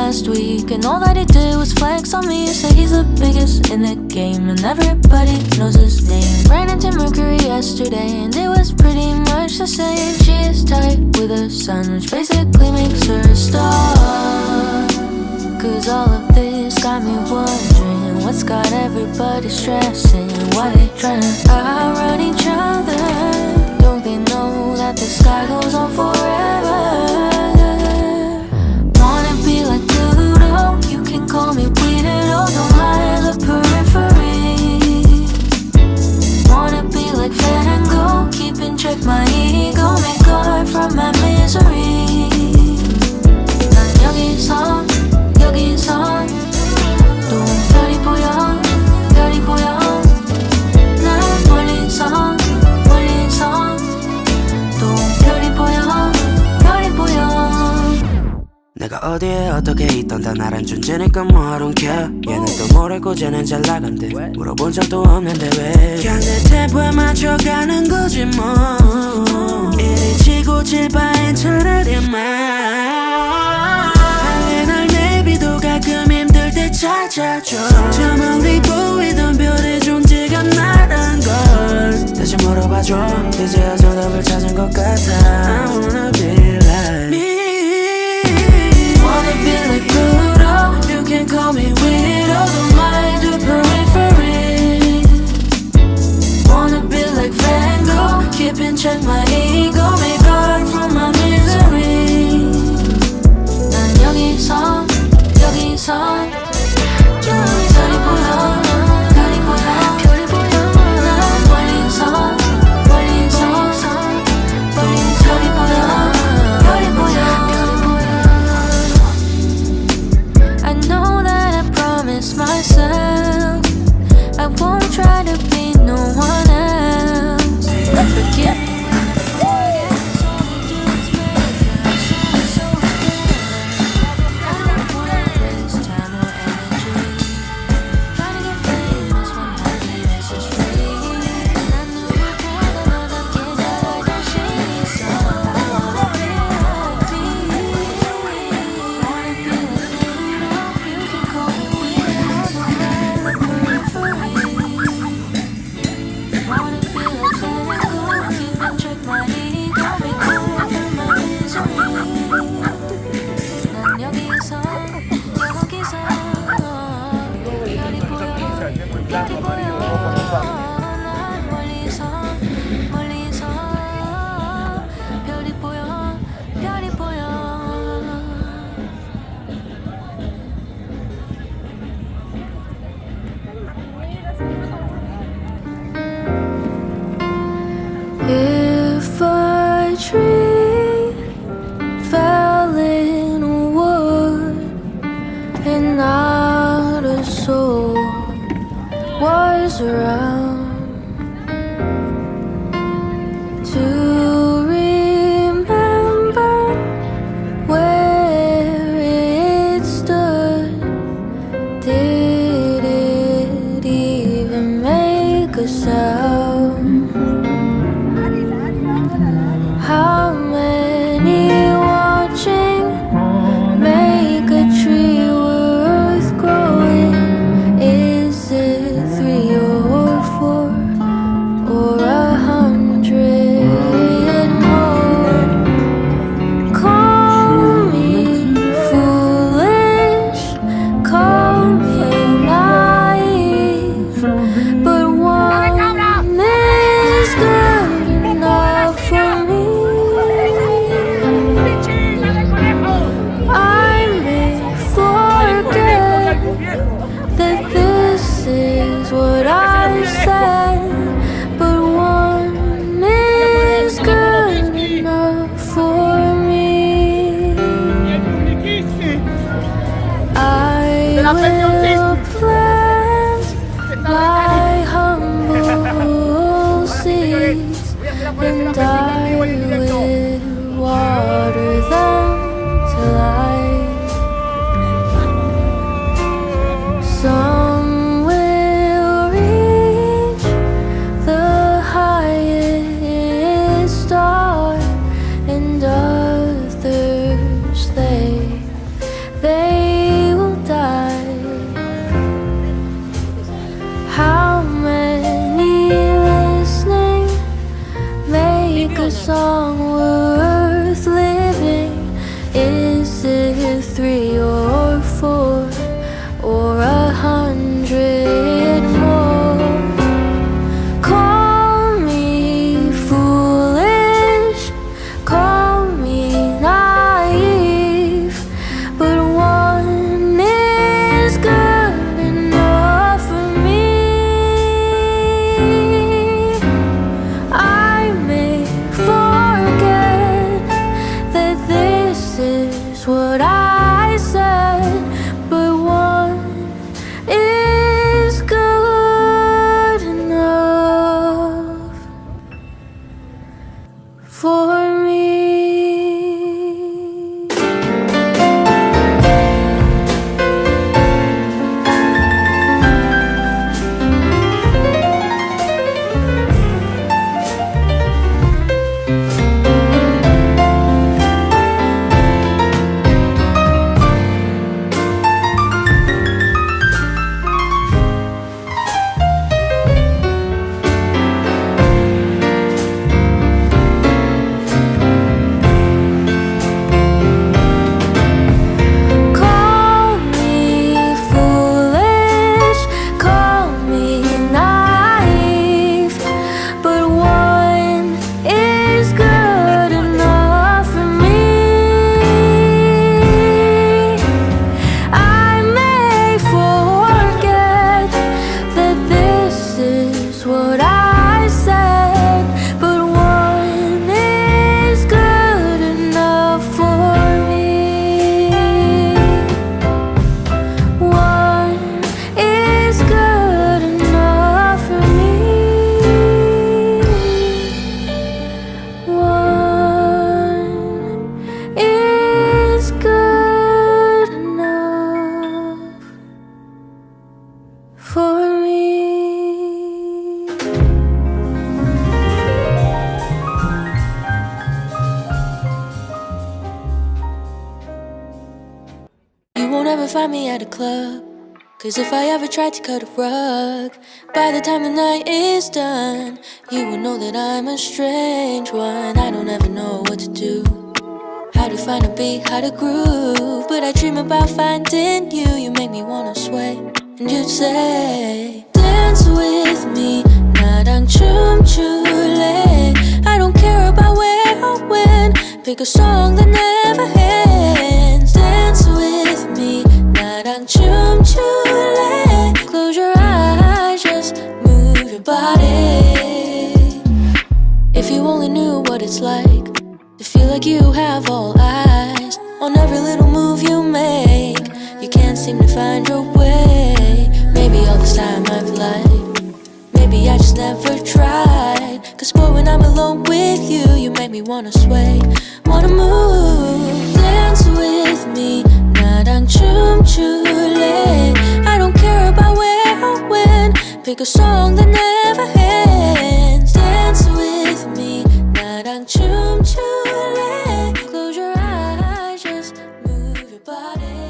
last week, and all that he did was flex on me. Say he's the biggest in the game, and everybody knows his name. Ran into Mercury yesterday, and it was pretty much the same. She is tight with the sun, which basically makes her a star. Cause all of this got me wondering what's got everybody stressing. Why they tryna outrun each other? Don't they know that the sky goes on forever? Wanna be like Pluto, you can call me weirdo, don't mind the periphery. Wanna be like Van Gogh, keep in check my ego, make art from my misery. 난 여기서 또 별이 보여 난 멀리서 또 별이 보여 내가 어디에 어떻게 있던 다 나란 존재니까 뭐 I don't care. 얘는 또 모르고 쟤는 잘 나간대. 물어본 적도 없는데 왜 그냥 내 템포에 맞춰가는 거지 뭐. 이리 치고 칠 바엔 차라리 날 내비도 가끔 힘들 때 찾아줘. 저 멀리 보이던 별의 존재가 나란 걸 다시 물어봐줘. 이제야 정답을 찾은 것 같아. I wanna be like me. Wanna be like Pluto, you can call me weirdo, don't mind the periphery. Wanna be like Van Gogh, keep in check my ego, make art from my misery. 난 여기서 저 별이 보여 별이 보여 난 멀리서 별이 보여 I know that I promised myself I won't try to be no one else. Forgive me. If a tree fell in a wood and not a soul was around to remember where it stood, did it even make a sound? How many watching make a tree worth growing? Is it 3 or 4 or 100 more? Call me foolish, call me naive, but one is good enough for me. I may forget that this is what I said, but one is good enough for me. I will plant my humble seeds and I will water them till some will reach the highest star and others they what I said, but one is good enough for me. Find me at a club, 'cause if I ever tried to cut a rug, by the time the night is done, you will know that I'm a strange one. I don't ever know what to do, how to find a beat, how to groove, but I dream about finding you. You make me wanna sway, and you'd say, dance with me, 나랑 춤출래. I don't care about where or when, pick a song that never ends. Dance with me, 나랑 춤출래. Close your eyes, just move your body. If you only knew what it's like to feel like you have all eyes on every little move you make, you can't seem to find your way. Maybe all this time I've lied, maybe I just never tried. 'Cause boy, when I'm alone with you, you make me wanna sway, wanna move. Dance with me, 나랑 춤출래. I don't care about where or when, pick a song that never ends. Dance with me, 나랑 춤출래. Close your eyes, just move your body.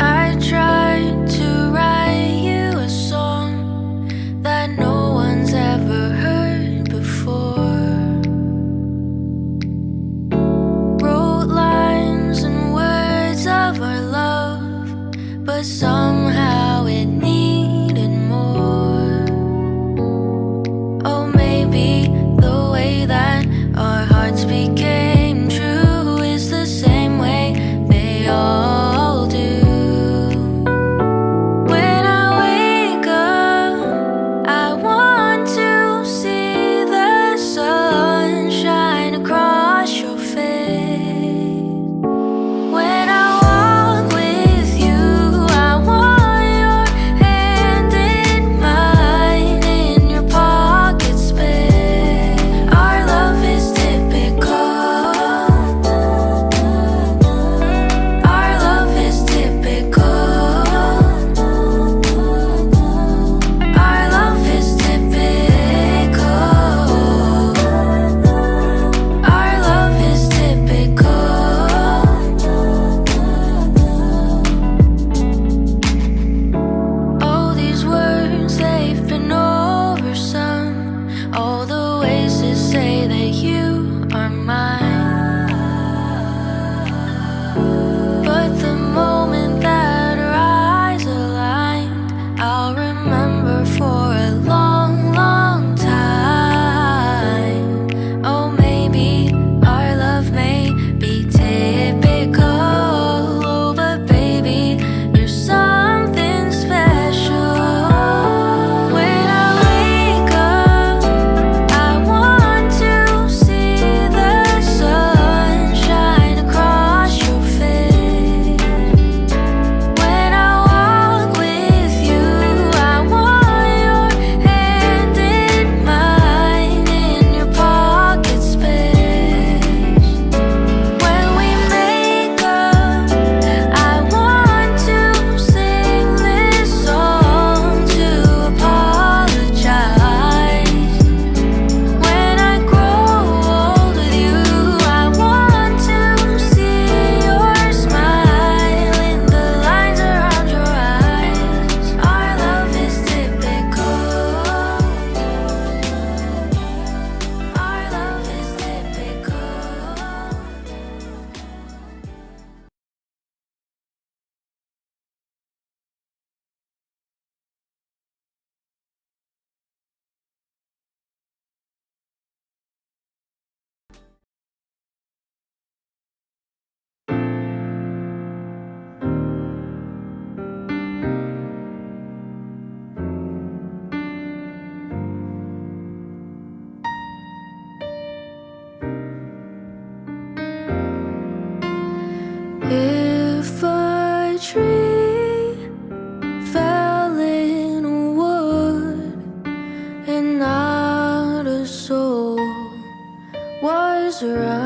I tried to write you a song that no one's us around.